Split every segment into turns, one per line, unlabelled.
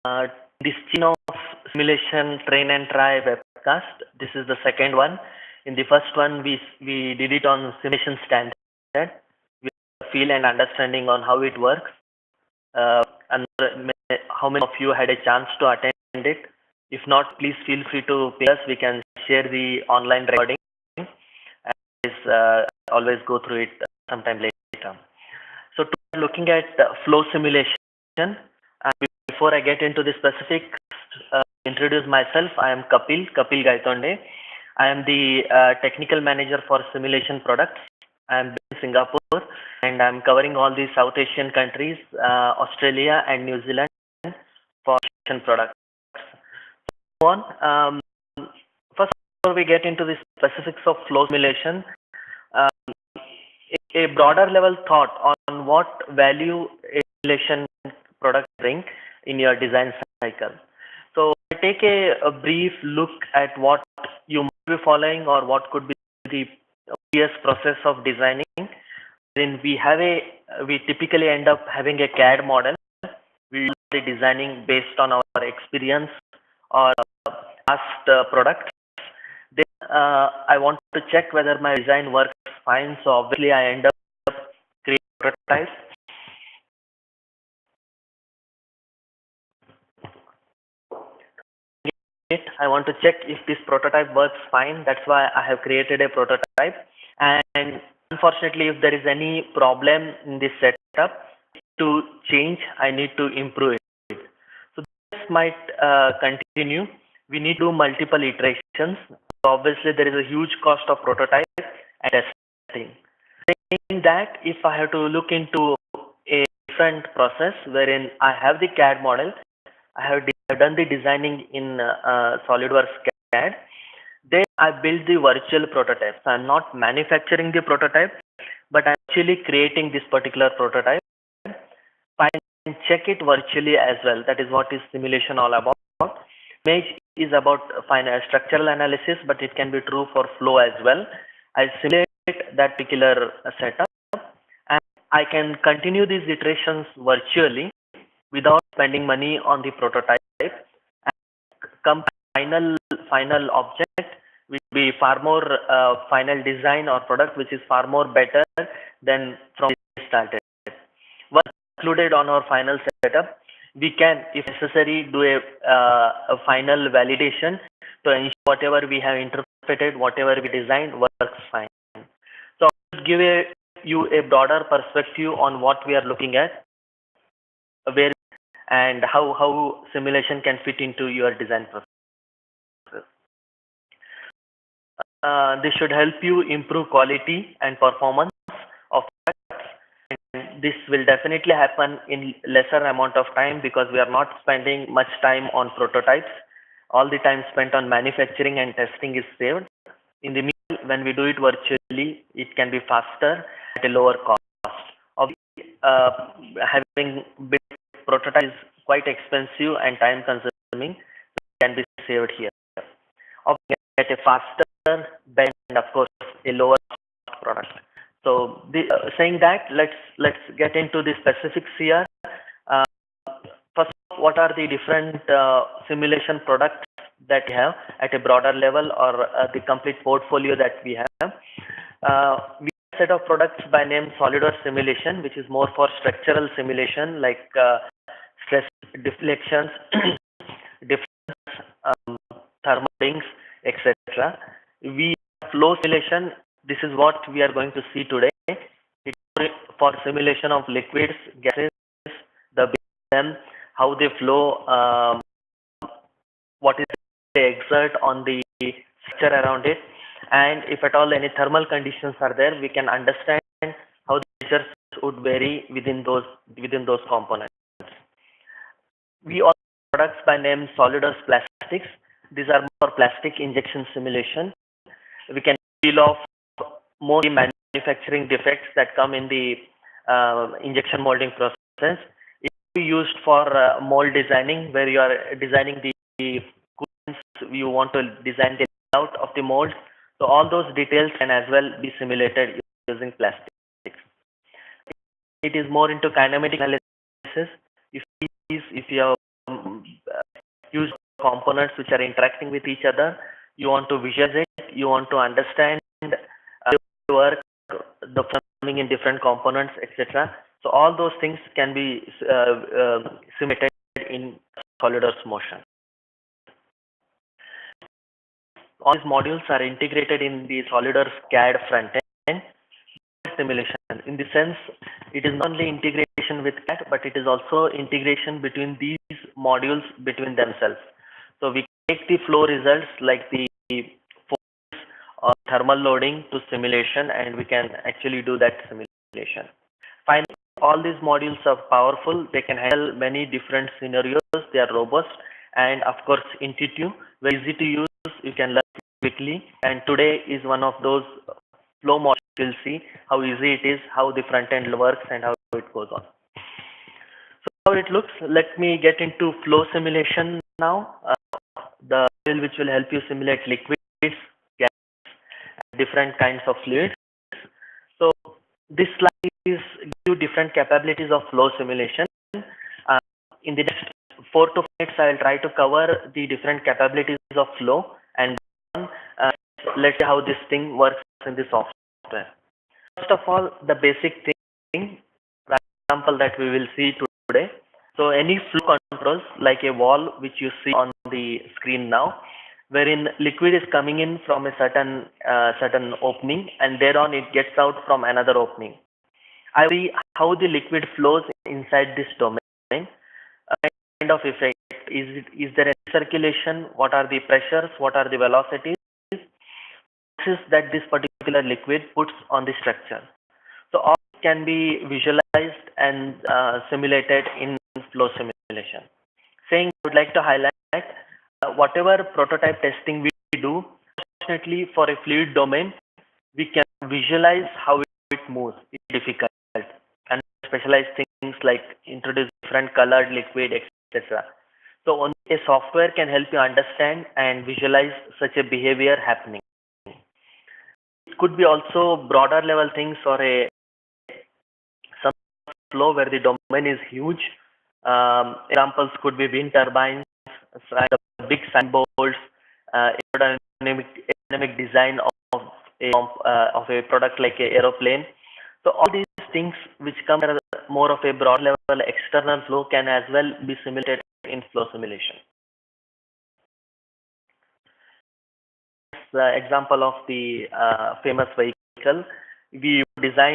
Uh, this chain of simulation train and try webcast. This is the second one. In the first one, we did it on simulation standard. We have a feel and understanding on how it works. And how many of you had a chance to attend it? If not, please feel free to ping us. We can share the online recording. Always go through it sometime later. So, looking at flow simulation. Before I get into the specifics, introduce myself. I am Kapil Gaitonde. I am the technical manager for simulation products. I am in Singapore and I'm covering all the South Asian countries, Australia and New Zealand for simulation products. First, before we get into the specifics of flow simulation, a broader level thought on what value a simulation product bring in your design cycle. So I take a brief look at what you might be following or what could be the previous process of designing. Then we typically end up having a CAD model. We will be designing based on our experience or past products. Then I want to check whether my design works fine. So obviously I end up creating prototypes. I want to check if this prototype works fine. That's why I have created a prototype. And unfortunately, if there is any problem in this setup to change, I need to improve it. So this might continue. We need to do multiple iterations. So obviously, there is a huge cost of prototype and testing. Saying that, if I have to look into a different process wherein I have the CAD model, I have done the designing in SolidWorks CAD. Then I build the virtual prototype. So I'm not manufacturing the prototype, but I'm actually creating this particular prototype. I can check it virtually as well. That is what is simulation all about. Image is about structural analysis, but it can be true for flow as well. I simulate that particular setup, and I can continue these iterations virtually without spending money on the prototype. And final object will be far more final design or product which is far more better than from started. Once included on our final setup, we can, if necessary, do a final validation to ensure whatever we have interpreted, whatever we designed works fine. So I'll give you a broader perspective on what we are looking at, where and how simulation can fit into your design process. This should help you improve quality and performance of products. And this will definitely happen in lesser amount of time because we are not spending much time on prototypes. All the time spent on manufacturing and testing is saved. In the meanwhile, when we do it virtually, it can be faster at a lower cost. Obviously, having built prototype is quite expensive and time consuming. Can be saved here. At a faster and of course a lower product. So saying that, let's get into the specifics here. First, what are the different simulation products that we have at a broader level, or the complete portfolio that we have? We have a set of products by name SolidWorks Simulation, which is more for structural simulation like stress deflections, thermal rings, etc. We have flow simulation. This is what we are going to see today. It's for simulation of liquids, gases, them, how they flow, what is they exert on the structure around it, and if at all any thermal conditions are there, we can understand how the pressures would vary within those components. We also have products by name SolidWorks Plastics. These are more plastic injection simulation. We can peel off more manufacturing defects that come in the injection molding process. It can be used for mold designing, where you are designing the coolants, you want to design the layout of the mold. So all those details can as well be simulated using plastics. It is more into kinematic analysis. If you have use components which are interacting with each other. You want to visualize it. You want to understand work, the plumbing in different components, etc. So all those things can be simulated in SolidWorks Motion. All these modules are integrated in the SolidWorks CAD front end simulation. In the sense, it is not only integration with CAD, but it is also integration between these modules between themselves. So we take the flow results like the force or thermal loading to simulation, and we can actually do that simulation. Finally, all these modules are powerful. They can handle many different scenarios. They are robust and of course intuitive, very easy to use. You can learn quickly, and today is one of those flow modules. You'll see how easy it is, how the front end works, and how it goes on. So how it looks, let me get into flow simulation now. The module which will help you simulate liquids, gas, different kinds of fluids. So this slide is give you different capabilities of flow simulation. In the next 4 to 5 minutes, I will try to cover the different capabilities of flow, and let's see how this thing works in the software. First of all, the basic thing, the example that we will see today. So any flow controls like a wall which you see on the screen now, wherein liquid is coming in from a certain opening, and thereon it gets out from another opening. I will see how the liquid flows inside this domain. Kind of effect, is there a circulation? What are the pressures? What are the velocities? That this particular liquid puts on the structure. So all can be visualized and simulated in flow simulation. Saying, I would like to highlight whatever prototype testing we do, fortunately for a fluid domain, we can visualize how it moves. It's difficult, and specialized things like introduce different colored liquid, etc. So only a software can help you understand and visualize such a behavior happening. It could be also broader level things, or some flow where the domain is huge. Examples could be wind turbines, big signboards, aerodynamic design of a product like an aeroplane. So all these things which come as more of a broad level external flow can as well be simulated in flow simulation. The example of the famous vehicle, we design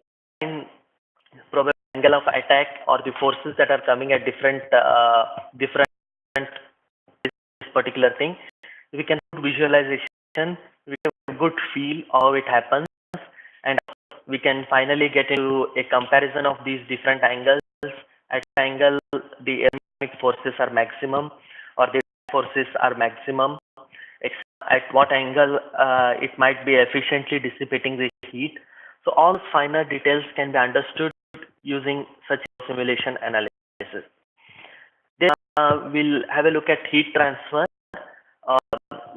probably angle of attack or the forces that are coming at different this particular thing. We can do visualization, we have a good feel how it happens, and we can finally get into a comparison of these different angles. At angle, the aerodynamic forces are maximum, or the forces are maximum. At what angle it might be efficiently dissipating the heat. So all finer details can be understood using such simulation analysis. Then we'll have a look at heat transfer.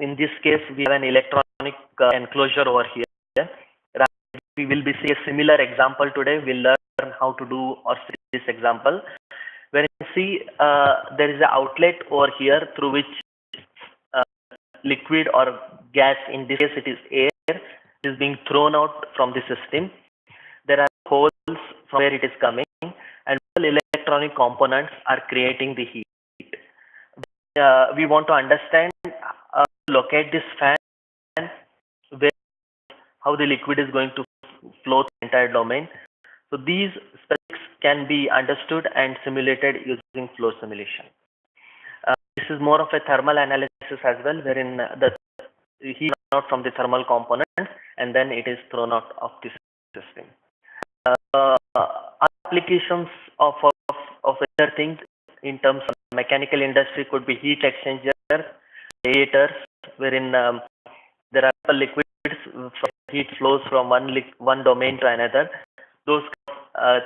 In this case, we have an electronic enclosure over here. We will be seeing a similar example today. We'll learn how to do or see this example. Where you see there is an outlet over here through which liquid or gas, in this case it is air, is being thrown out from the system. There are holes from where it is coming, and all electronic components are creating the heat. We want to understand, locate this fan, where how the liquid is going to flow the entire domain. So these specs can be understood and simulated using flow simulation. This is more of a thermal analysis as well, wherein the heat is out from the thermal components and then it is thrown out of the system. Applications of other things in terms of mechanical industry could be heat exchangers, radiators, wherein there are liquids, heat flows from one domain to another. Those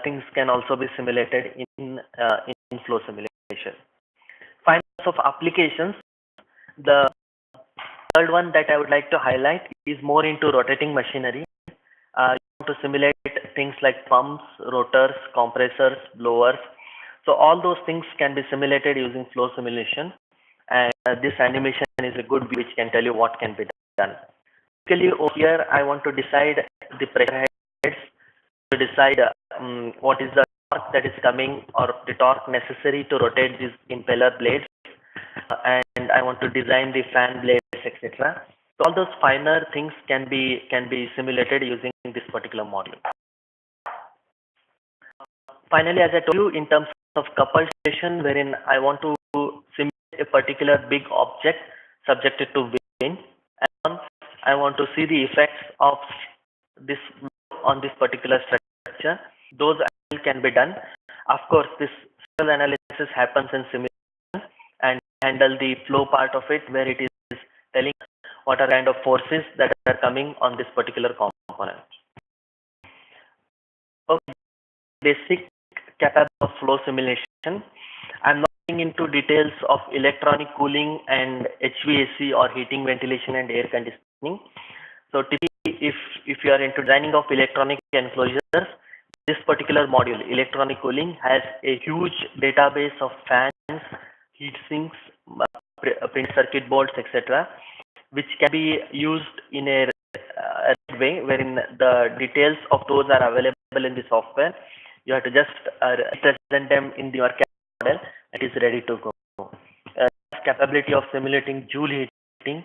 things can also be simulated in flow simulation. Finally, of applications, the third one that I would like to highlight is more into rotating machinery. You want to simulate things like pumps, rotors, compressors, blowers. So all those things can be simulated using flow simulation, and this animation is a good view which can tell you what can be done. Basically, over here, I want to decide the pressure heads, to decide what is the torque that is coming or the torque necessary to rotate these impeller blades, and I want to design the fan blades, etc. So all those finer things can be simulated using this particular module. Finally, as I told you, in terms of coupled station, wherein I want to simulate a particular big object subjected to wind, and I want to see the effects of this on this particular structure. Those can be done. Of course, this analysis happens in simulation and handle the flow part of it, where it is telling what are kind of forces that are coming on this particular component. Okay, basic capability of flow simulation. I'm not going into details of electronic cooling and HVAC or heating, ventilation, and air conditioning. So typically, if you are into designing of electronic enclosures, this particular module, electronic cooling, has a huge database of fans, heat sinks, print circuit boards, etc., which can be used in a way wherein the details of those are available in the software. You have to just represent them in your model. It is ready to go. Capability of simulating Joule heating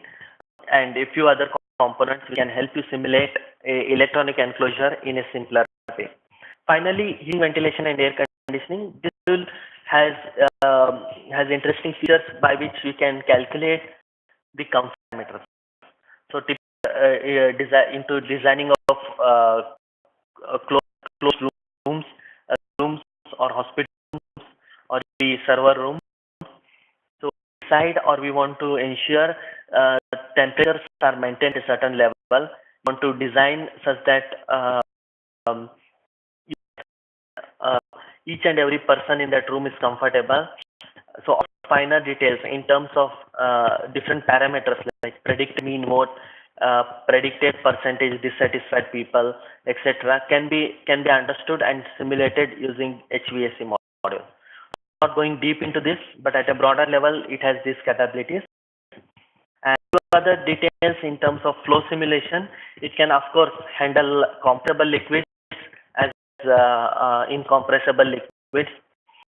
and a few other components can help you simulate a electronic enclosure in a simpler way. Finally, heating, ventilation, and air conditioning. This tool has interesting features by which we can calculate the comfort parameters. So, into designing of closed rooms, rooms or hospitals or the server room. So, decide or we want to ensure temperatures are maintained at a certain level. We want to design such that each and every person in that room is comfortable. So finer details in terms of different parameters like predict mean vote, predicted percentage dissatisfied people, etc., can be understood and simulated using HVAC module. Not going deep into this, but at a broader level, it has these capabilities. And other details in terms of flow simulation, it can of course handle compressible liquids as incompressible liquids.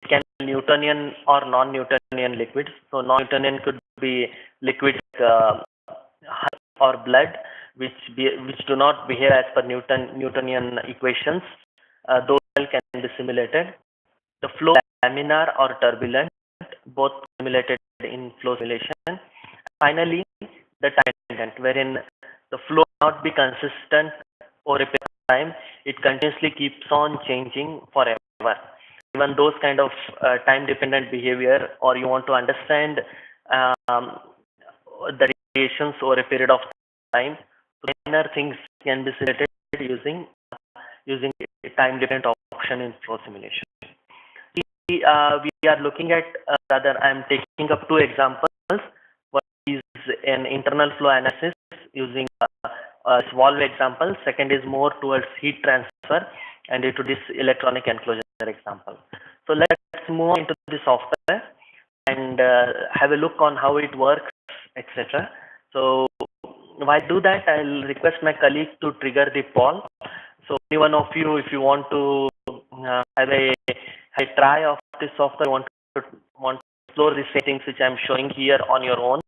It can be Newtonian or non-Newtonian liquids. So non-Newtonian could be liquids or blood, which do not behave as per Newtonian equations. Those can be simulated. The flow laminar or turbulent, both simulated in flow simulation. Finally, the time dependent, wherein the flow not be consistent over a period of time. It continuously keeps on changing forever. Even those kind of time dependent behavior, or you want to understand the variations over a period of time, minor things can be simulated using a time dependent option in flow simulation. We are looking at rather I'm taking up two examples. One is an internal flow analysis using a valve example. Second is more towards heat transfer and into this electronic enclosure example. So let's move into the software and have a look on how it works, etc. So while I do that, I'll request my colleague to trigger the poll. So any one of you, if you want to have a try of this software, want to explore the settings which I'm showing here on your own,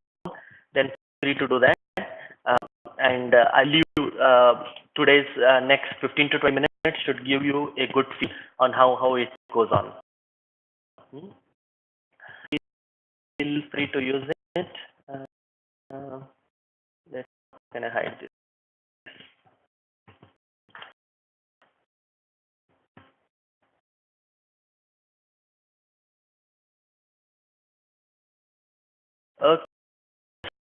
then feel free to do that. And I'll leave you today's next 15 to 20 minutes should give you a good feel on how it goes on. Feel free to use it. Can I hide this?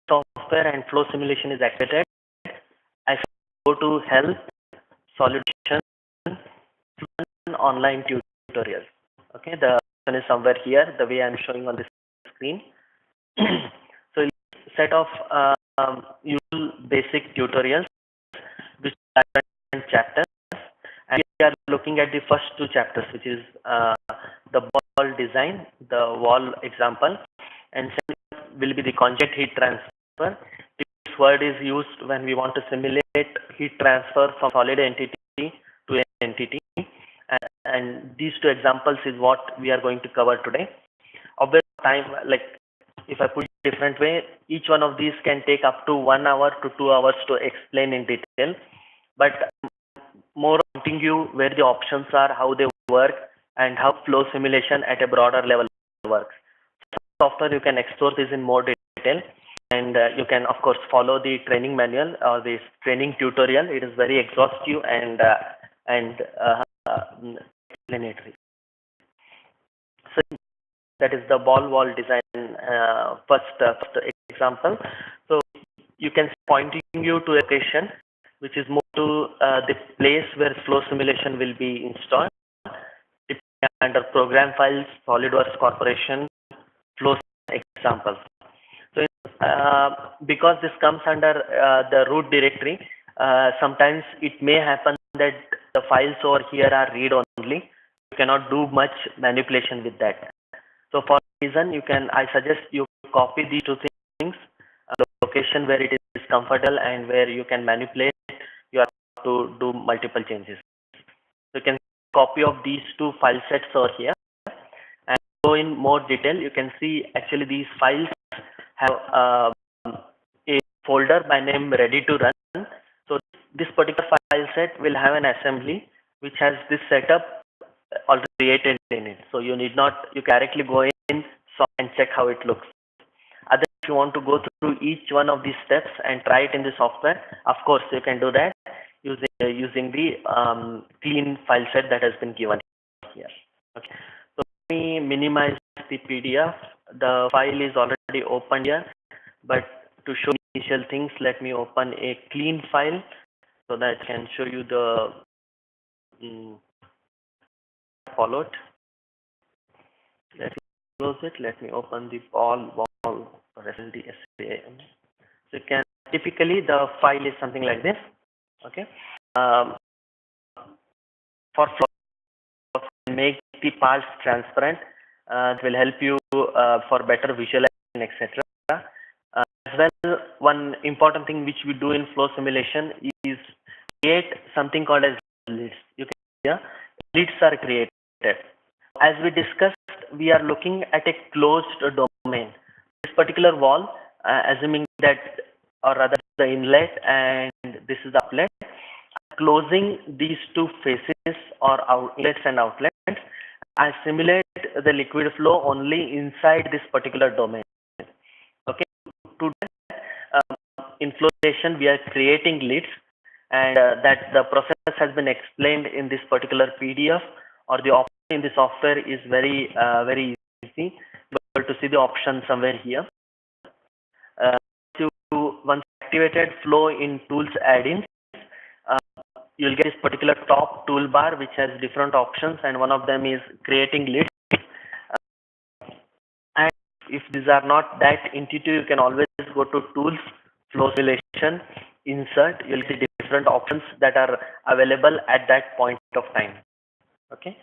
Software and flow simulation is activated. I go to help solution online tutorials. Okay, the one is somewhere here, the way I'm showing on this screen. So set of usual basic tutorials which are different chapters, and we are looking at the first two chapters, which is the ball design, the wall example, and second will be the conjugate heat transfer. This word is used when we want to simulate heat transfer from solid entity to an entity, and these two examples is what we are going to cover today. Obviously, time, like if I put it different way, each one of these can take up to 1 hour to 2 hours to explain in detail, but more pointing you where the options are, how they work, and how flow simulation at a broader level works. Software you can explore this in more detail, and you can of course follow the training manual or this training tutorial. It is very exhaustive and explanatory. So that is the ball wall design first example. So you can pointing you to a location which is more to the place where flow simulation will be installed under program files, SolidWorks Corporation, flow examples. So because this comes under the root directory, sometimes it may happen that the files over here are read only. You cannot do much manipulation with that. So for reason, I suggest you copy these two things, the location where it is comfortable and where you can manipulate. You have to do multiple changes. So you can copy of these two file sets over here and go in more detail. You can see actually these files have a folder by name ready to run. So this particular file set will have an assembly which has this setup already created in it. So you directly go in and check how it looks. Other, if you want to go through each one of these steps and try it in the software, of course you can do that using the clean file set that has been given here. Okay. So let me minimize the PDF. The file is already open here, but to show initial things, let me open a clean file so that I can show you the followed. Let me close it. Let me open the ball SLD SAM. So you can typically the file is something like this. Okay. For flow, make the parts transparent. It will help you for better visualization, etc. As well, one important thing which we do in flow simulation is create something called as leads. You can see here, leads are created. As we discussed, we are looking at a closed domain. This particular wall, assuming that, or rather the inlet and this is the outlet, closing these two faces or inlets and outlets, I simulate the liquid flow only inside this particular domain. Okay, to that, in flow simulation we are creating leads, and that the process has been explained in this particular PDF, or the option in the software is very easy. You're able to see the option somewhere here. Once activated flow in tools add-ins, you'll get this particular top toolbar which has different options, and one of them is creating leads. And if these are not that intuitive, you can always go to tools, flow simulation, insert. You'll see different options that are available at that point of time. Okay,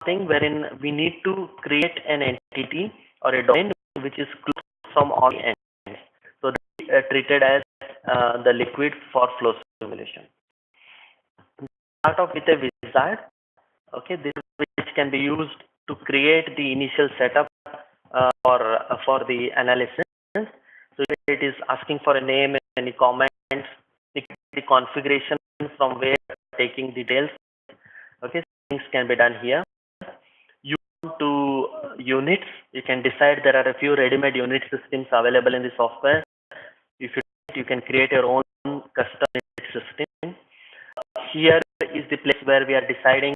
thing wherein we need to create an entity or a domain which is closed from all ends, so they are treated as the liquid for flow simulation. Start off with a wizard. Okay, this which can be used to create the initial setup for the analysis. So it is asking for a name, any comments, the configuration from where taking details. Okay, things can be done here. You want to units, you can decide there are a few ready-made unit systems available in the software. If you can create your own custom unit system. Here is the place where we are deciding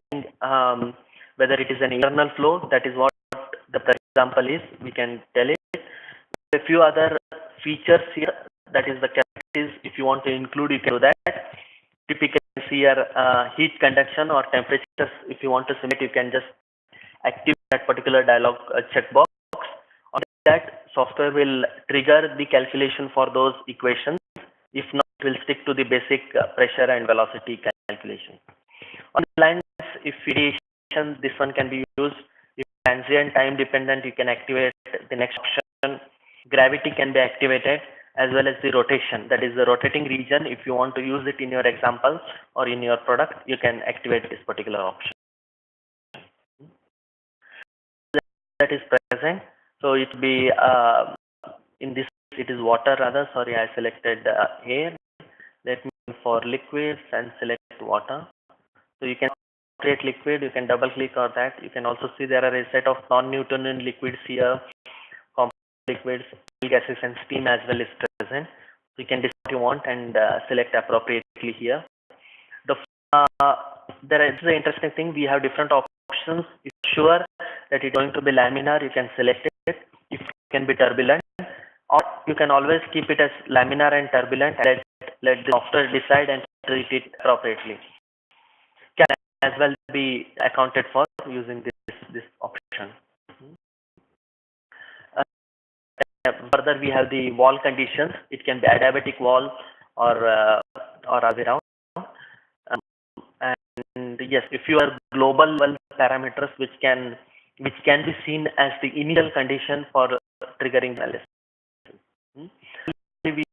whether it is an internal flow. That is what the example is. We can tell it. A few other features here, that is the characteristics. If you want to include, you can do that. Typically here heat conduction or temperatures. If you want to simulate, you can just activate that particular dialog checkbox. On that, software will trigger the calculation for those equations. If not, it will stick to the basic pressure and velocity calculation. On the lines, if radiation, this one can be used. If transient, time dependent, you can activate the next option. Gravity can be activated, as well as the rotation, that is the rotating region. If you want to use it in your example or in your product, you can activate this particular option. That is present. So it will be in this, it is water rather, sorry, I selected air. Let me for liquids and select water. So you can create liquid, you can double click on that. You can also see there are a set of non-Newtonian liquids here, complex liquids, gases and steam as well is present. So you can decide what you want and select appropriately here. There is an interesting thing, we have different options. If sure that it's going to be laminar, you can select it. If it can be turbulent, or you can always keep it as laminar and turbulent and let the software decide and treat it appropriately. Can as well be accounted for using this option. Further, we have the wall conditions. It can be adiabatic wall or around. And yes, if you are global parameters which can be seen as the initial condition for triggering analysis. We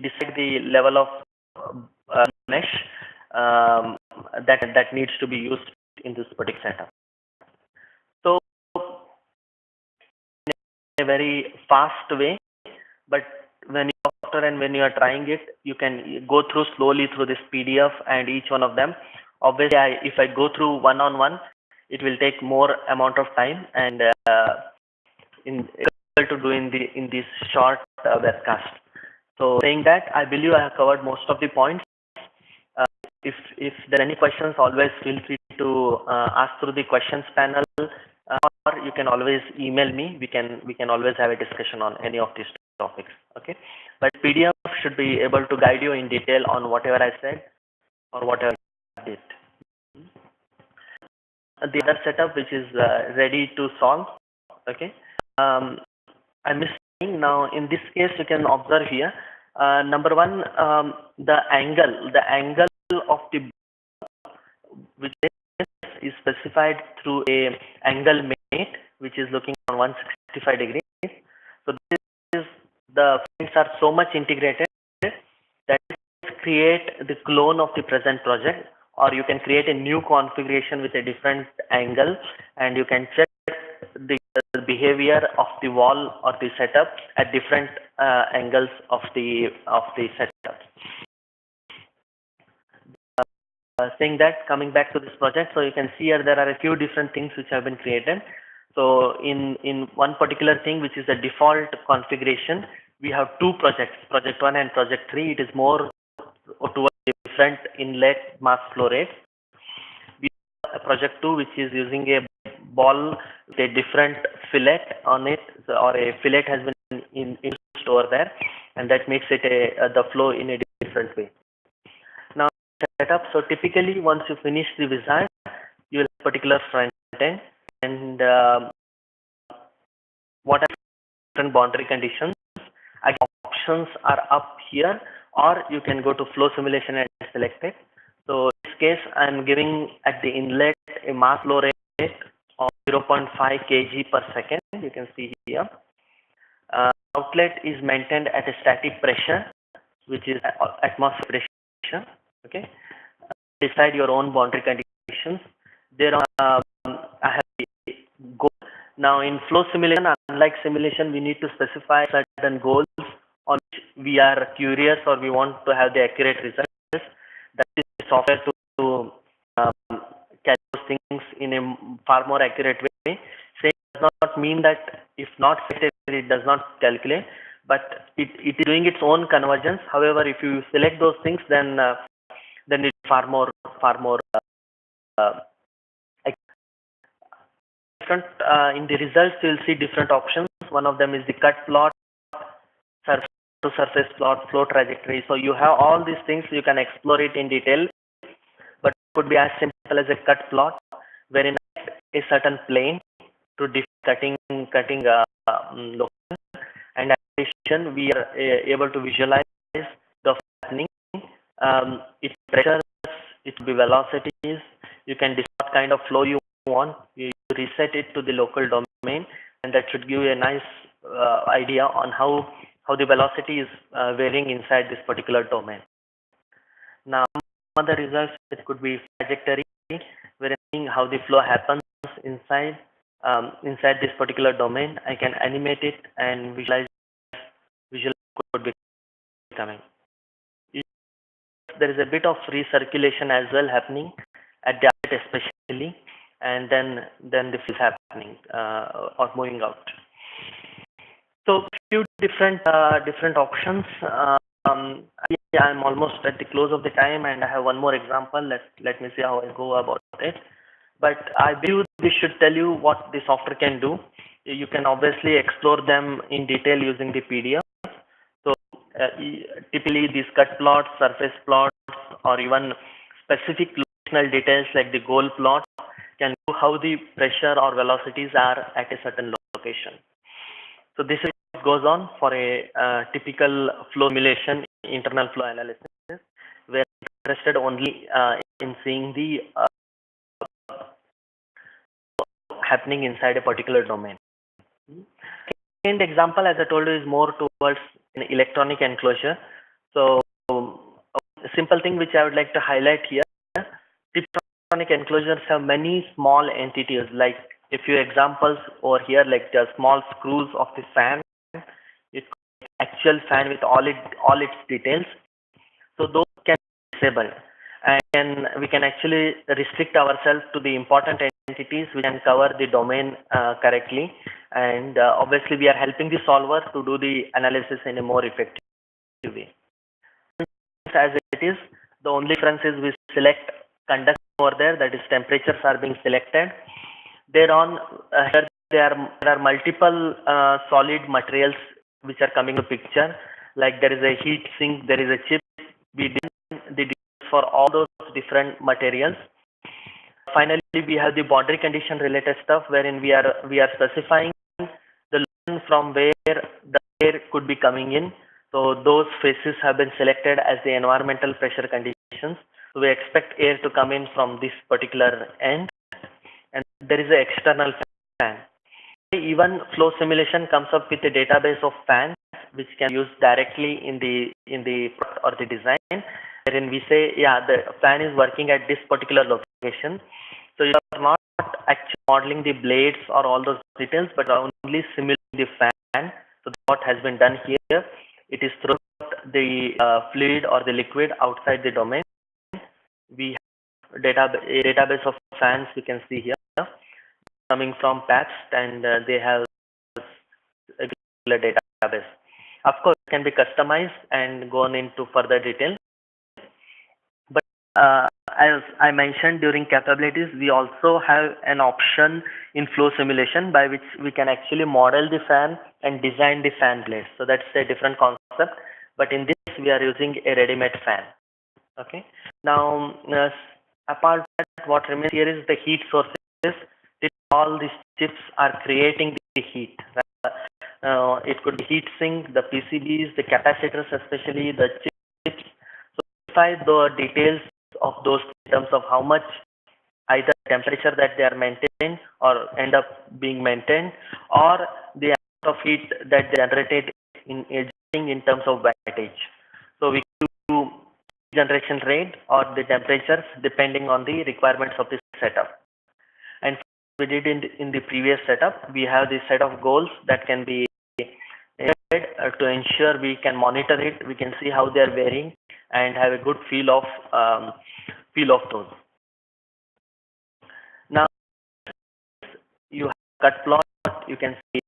decide the level of mesh that needs to be used in this particular setup. So in a very fast way, but when you are trying it, you can go through slowly through this PDF and each one of them. Obviously, if I go through one on one, it will take more amount of time, and to do in this short webcast. So saying that, I believe I have covered most of the points. If there are any questions, always feel free to ask through the questions panel, or you can always email me. We can always have a discussion on any of these topics. Okay, but PDF should be able to guide you in detail on whatever I said or whatever I did. The other setup which is ready to solve. Okay, I missed now. In this case, you can observe here. Number one, the angle of the which is specified through a angle mate, which is looking on 165 degrees. So this is, the points are so much integrated that create the clone of the present project, or you can create a new configuration with a different angle, and you can check the behavior of the wall or the setup at different angles of the setup. Saying that, coming back to this project, so you can see here there are a few different things which have been created. So in one particular thing, which is the default configuration, we have two projects, project 1 and project 3. It is more towards different inlet mass flow rates. We have a project 2 which is using a ball with a different fillet on it, or a fillet has been introduced over there, and that makes it the flow in a different way. Now setup. So typically, once you finish the wizard, you will have a particular front end, and what are different boundary conditions. Options are up here, or you can go to flow simulation and select it. So in this case, I am giving at the inlet a mass flow rate of 0.5 kg per second. You can see here. Outlet is maintained at a static pressure, which is atmospheric pressure. Okay. Decide your own boundary conditions. There are I have goal. Now in flow simulation, unlike simulation, we need to specify certain goals on which we are curious or we want to have the accurate results. That is software to catch those things in a far more accurate way. Saying does not mean that if not selected, it does not calculate, but it is doing its own convergence. However, if you select those things, then it's far more different. In the results, you will see different options. One of them is the cut plot, surface to surface plot, flow trajectory. So you have all these things. You can explore it in detail, but it could be as simple as a cut plot, wherein a certain plane to cutting location, and addition we are able to visualize the happening. Its pressures, its velocities. You can decide what kind of flow you want. You reset it to the local domain. domain, and that should give you a nice idea on how the velocity is varying inside this particular domain. Now, some other results, it could be trajectory, where how the flow happens inside inside this particular domain. I can animate it and visual could be coming. There is a bit of recirculation as well happening at the outlet especially, and then the flow is happening or moving out. So few different options. I'm almost at the close of the time, and I have one more example. Let me see how I go about it. But I believe this should tell you what the software can do. You can obviously explore them in detail using the PDF. So typically these cut plots, surface plots, or even specific locational details like the goal plot can do how the pressure or velocities are at a certain location. So this is what goes on for a typical flow simulation, internal flow analysis, where I'm interested only in seeing the happening inside a particular domain. Second example, as I told you, is more towards an electronic enclosure. So a simple thing which I would like to highlight here, electronic enclosures have many small entities, like a few examples over here, like the small screws of the fan. It's actual fan with all its details. So those can be disabled, and we can actually restrict ourselves to the important entities which can cover the domain correctly. And obviously we are helping the solver to do the analysis in a more effective way. As it is, the only difference is we select conduction over there, that is temperatures are being selected. Thereon here there are multiple solid materials which are coming to picture, like there is a heat sink, there is a chip. We did the details for all those different materials. Finally, we have the boundary condition related stuff, wherein we are specifying the location from where the air could be coming in. So those phases have been selected as the environmental pressure conditions. So we expect air to come in from this particular end, and there is an external fan. Even flow simulation comes up with a database of fans which can be used directly in the product or the design, wherein we say, yeah, the fan is working at this particular location. So you are not actually modeling the blades or all those details, but only simulating the fan. So what has been done here, it is through the fluid or the liquid outside the domain. We have a database of fans you can see here coming from patched, and they have a particular database. Of course, it can be customized and gone into further detail. But as I mentioned during capabilities, we also have an option in flow simulation by which we can actually model the fan and design the fan blades. So that's a different concept. But in this, we are using a ready-made fan. Okay. Now, apart from that, what remains here is the heat sources. All these chips are creating the heat. It could be heat sink, the PCBs, the capacitors, especially the chips. So specify the details of those in terms of how much either temperature that they are maintained or end up being maintained, or the amount of heat that they generated in terms of wattage. So we do generation rate or the temperatures depending on the requirements of the setup. And we did in the previous setup, we have this set of goals that can be to ensure we can monitor it, we can see how they are varying and have a good feel of those. Now you have cut plot, you can see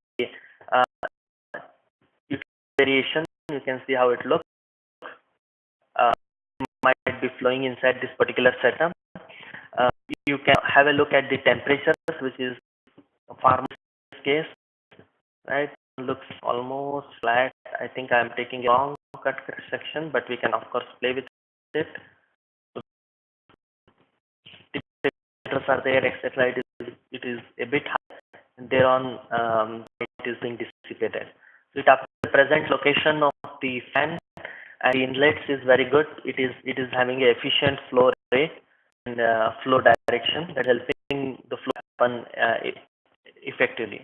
variation, you can see how it looks. Might be flowing inside this particular setup. You can have a look at the temperatures, which is farmer's case, right? Looks almost flat. I think I'm taking a wrong cut section, but we can of course play with it. Temperatures are there, etc. It is a bit high, and thereon it is being dissipated. So it after the present location of the fan and the inlets is very good. It is having an efficient flow rate and flow direction that helping the flow happen effectively.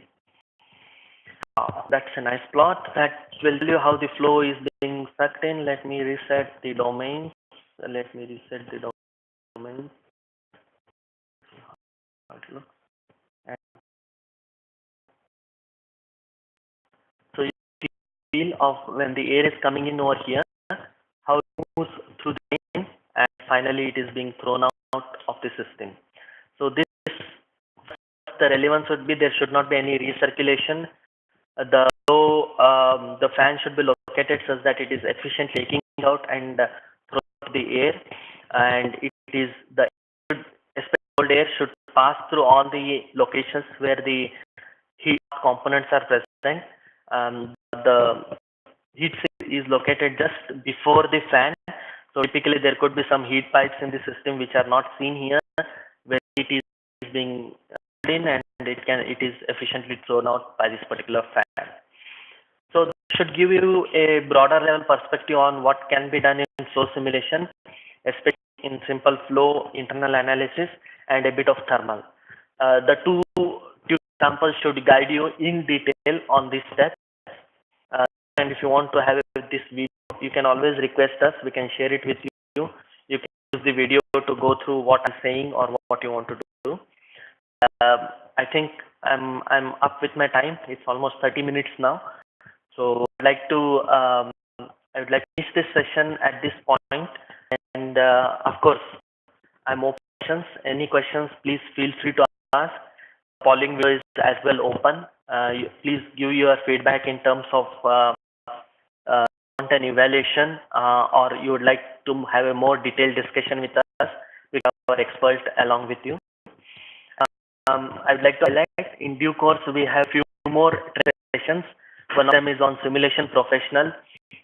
That's a nice plot that will tell you how the flow is being sucked in. Let me reset the domain. Let me reset the domain. Outlook. And so you feel of when the air is coming in over here, how it moves through the vein, and finally it is being thrown out of the system. So this, the relevance would be there should not be any recirculation. The fan should be located such that it is efficiently taking out and through the air, and it is the cold air should pass through all the locations where the heat components are present. The heat sink is located just before the fan, so typically there could be some heat pipes in the system which are not seen here, where it is being in and it is efficiently thrown out by this particular fan. So this should give you a broader level perspective on what can be done in flow simulation, especially in simple flow internal analysis and a bit of thermal. The two examples should guide you in detail on this step. And if you want to have this video, you can always request us. We can share it with you. You can use the video to go through what I'm saying or what you want to do. I think I'm up with my time. It's almost 30 minutes now. So I would like to finish this session at this point. And of course, I'm open to questions. Any questions, please feel free to ask. Polling video is as well open. Please give your feedback in terms of content evaluation, or you would like to have a more detailed discussion with us, with our expert along with you. I would like to highlight in due course we have few more sessions. One of them is on simulation professional.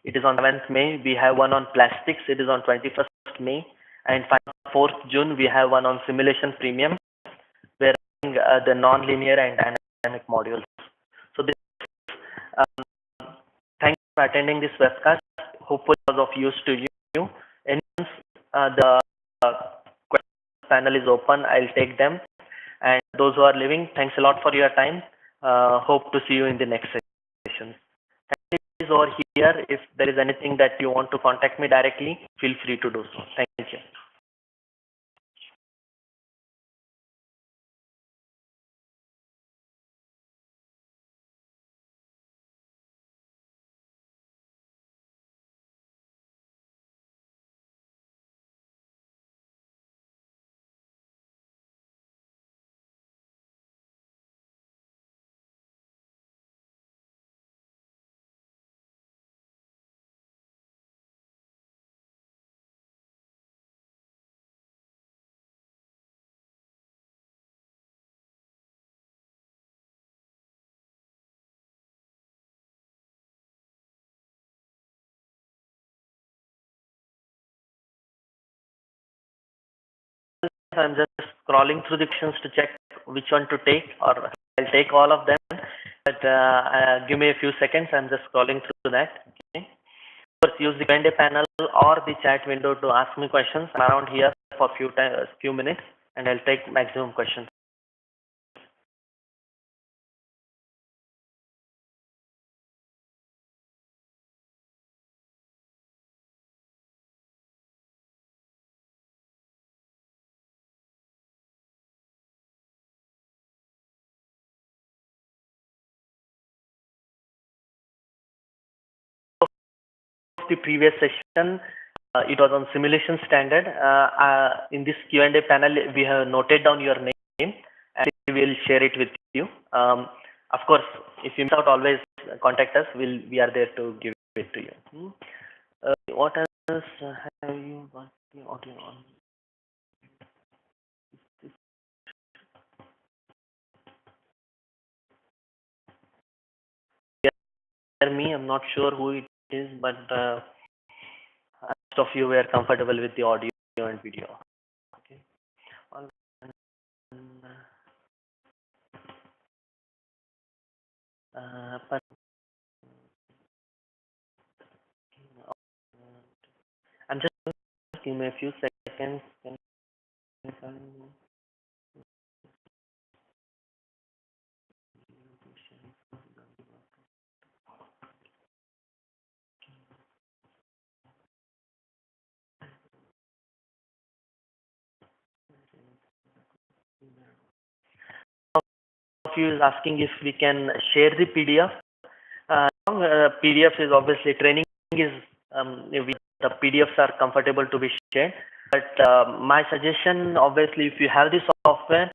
It is on 7th May. We have one on plastics. It is on 21st May. And 4th June we have one on simulation premium, where the non-linear and dynamic modules. So this, thanks for attending this webcast. Hopefully it was of use to you. And the panel is open, I'll take them. And those who are leaving, thanks a lot for your time. Hope to see you in the next session. Thank you over here. If there is anything that you want to contact me directly, feel free to do so. Thank you. I'm just scrolling through the questions to check which one to take, or I'll take all of them. But give me a few seconds. I'm just scrolling through that. Okay. First, use the Q&A panel or the chat window to ask me questions. I'm around here for few minutes, and I'll take maximum questions. The previous session, it was on simulation standard. In this Q&A panel, we have noted down your name, and we will share it with you. Of course, if you miss out, always contact us. We are there to give it to you. What else have you got the audio on? Hear me? I'm not sure who it is, but most of you were comfortable with the audio and video. Okay. But I'm just give me a few seconds. of you is asking if we can share the PDF. PDF is obviously training is the PDFs are comfortable to be shared. But my suggestion, obviously, if you have the software,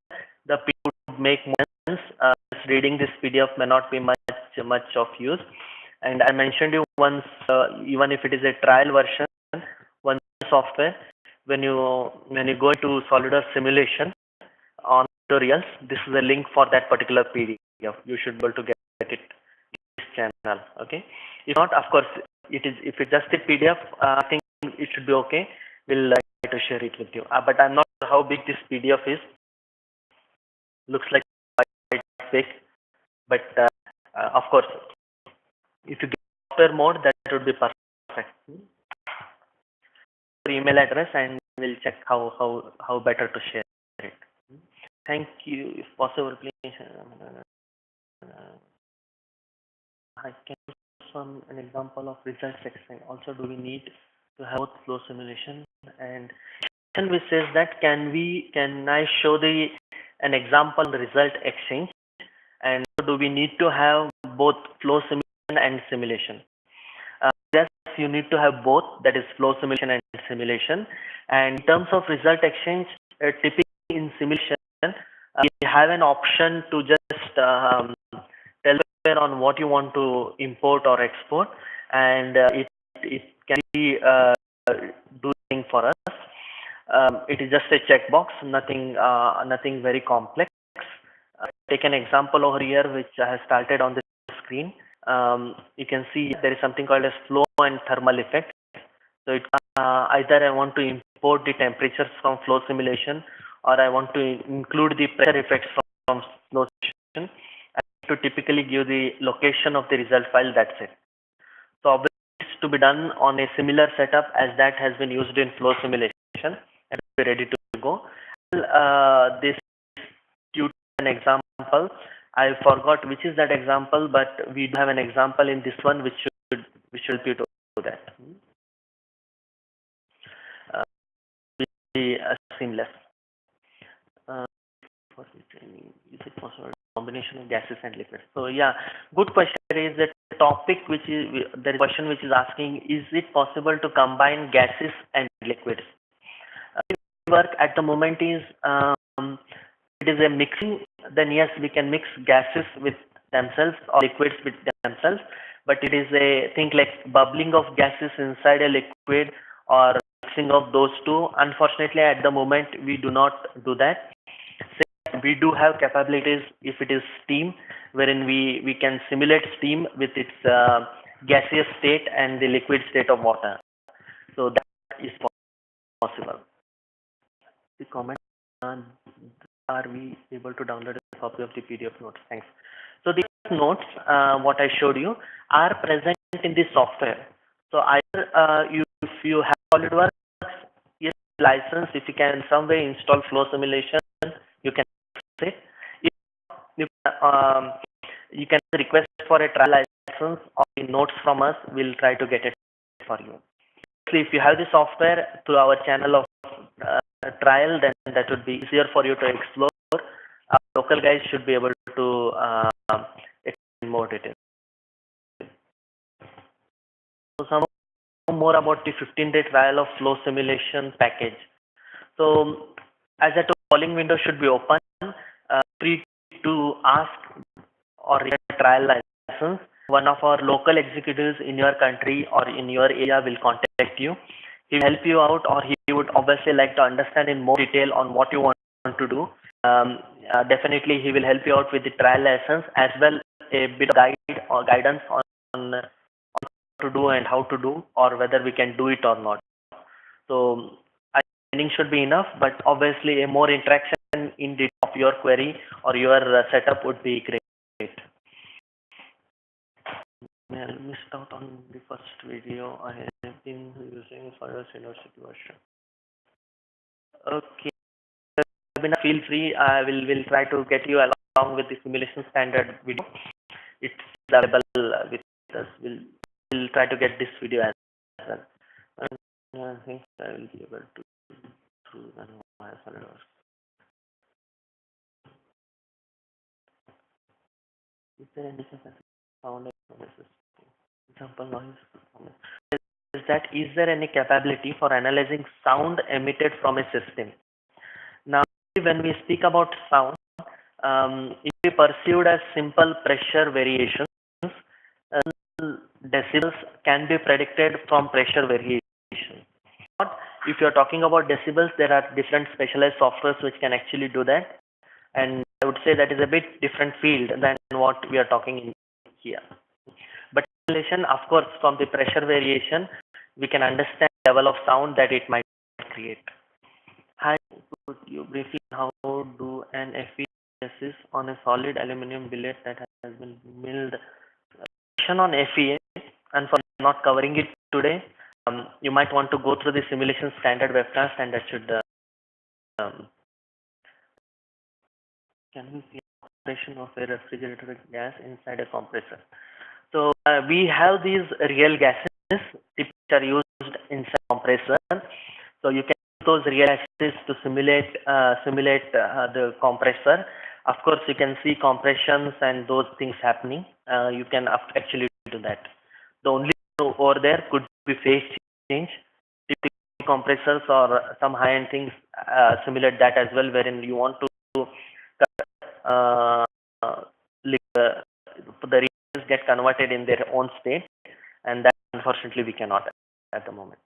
the PDF would make more sense. Just reading this PDF may not be much of use. And I mentioned you once, even if it is a trial version, one software, when you go into SolidWorks simulation on tutorials, this is a link for that particular PDF. You should be able to get it in this channel. Okay. If not, of course, if it's just a PDF, I think it should be okay. We'll try to share it with you. But I'm not sure how big this PDF is. Looks like quite big, but of course, if you get software mode, that would be perfect. Email address, and we'll check how better to share it. Thank you. If possible, please. I can an example of results exchange. Also, do we need to have both flow simulation and which says that can I show an example result exchange, and do we need to have both flow simulation and simulation? Yes, you need to have both, that is flow simulation and simulation. And in terms of result exchange, typically in simulation, you have an option to just tell on what you want to import or export, and it can be doing for us. It is just a checkbox, nothing very complex. Take an example over here, which I have started on the screen. You can see there is something called as flow and thermal effect. So it either I want to import the temperatures from flow simulation, or I want to include the pressure effects from flow simulation. I need to typically give the location of the result file. That's it. So obviously it's to be done on a similar setup as that has been used in flow simulation, and be ready to go. This an example. I forgot which is that example, but we do have an example in this one which should help you to do that. Be seamless. For training, is it possible combination of gases and liquids? So yeah, good question. There is a topic which is there is a question which is asking: is it possible to combine gases and liquids? Work at the moment is it is a mixing. Then yes, we can mix gases with themselves or liquids with themselves. But it is a thing like bubbling of gases inside a liquid or mixing of those two. Unfortunately, at the moment we do not do that. We do have capabilities if it is steam, wherein we can simulate steam with its gaseous state and the liquid state of water. So that is possible. The comment, are we able to download a copy of the PDF notes? Thanks. So the notes, what I showed you, are present in the software. So either if you have SolidWorks, yes, license, if you can in some way install flow simulation, you can say. You can request for a trial license or the notes from us. We'll try to get it for you. So if you have the software through our channel of trial, then that would be easier for you to explore. Our local guys should be able to explain more details. So some more about the 15-day trial of flow simulation package. So as a polling window should be open, free to ask or get a trial license. One of our local executives in your country or in your area will contact you. He will help you out, or he would obviously like to understand in more detail on what you want to do. Definitely he will help you out with the trial license, as well a bit of guide or guidance on what to do and how to do, or whether we can do it or not. So I think should be enough, but obviously a more interaction in detail of your query or your setup would be great. I missed out on the first video. I have been using SolidWorks University version. Okay, feel free. I will try to get you along with the simulation standard video. It's available with us. We'll try to get this video as well. And I think I will be able to through SolidWorks. Is there any capacity found from the system? Example noise performance. Is there any capability for analyzing sound emitted from a system? Now, when we speak about sound, if we perceived as simple pressure variations, decibels can be predicted from pressure variation. If you're talking about decibels, there are different specialized softwares which can actually do that. And I would say that is a bit different field than what we are talking in here. But simulation, of course, from the pressure variation, we can understand the level of sound that it might create. Hi, could you briefly how do an FE assist on a solid aluminum billet that has been milled? On FEA, and for not covering it today, you might want to go through the simulation standard webcast, and that should can we see operation of a refrigerator gas inside a compressor? So we have these real gases which are used inside a compressor. So you can use those real gases to simulate the compressor. Of course, you can see compressions and those things happening. You can actually do that. The only over there could be phase change. Typically, compressors or some high-end things simulate that as well, wherein you want to the regions get converted in their own state, and that unfortunately we cannot at the moment.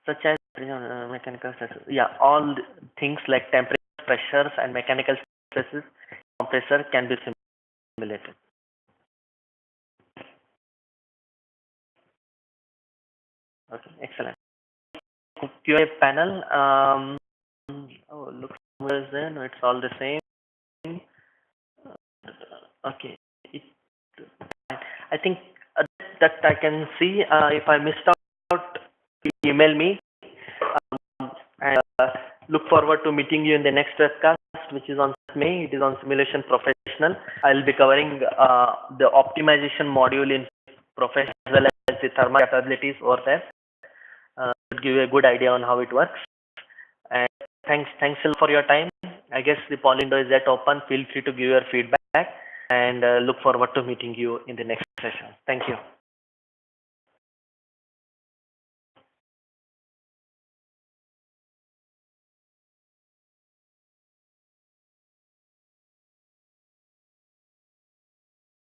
Such as mechanical stresses, all things like temperature, pressures, and mechanical stresses, compressor can be simulated. Okay, excellent. QA panel. Oh, looks there. No, it's all the same. Okay. I think that I can see. If I missed out, email me. And look forward to meeting you in the next webcast, which is on May. It is on Simulation Professional. I'll be covering the optimization module in Professional as well as the thermal capabilities over there. To give you a good idea on how it works. And thanks for your time. I guess the polling window is yet open. Feel free to give your feedback, and look forward to meeting you in the next session. Thank you.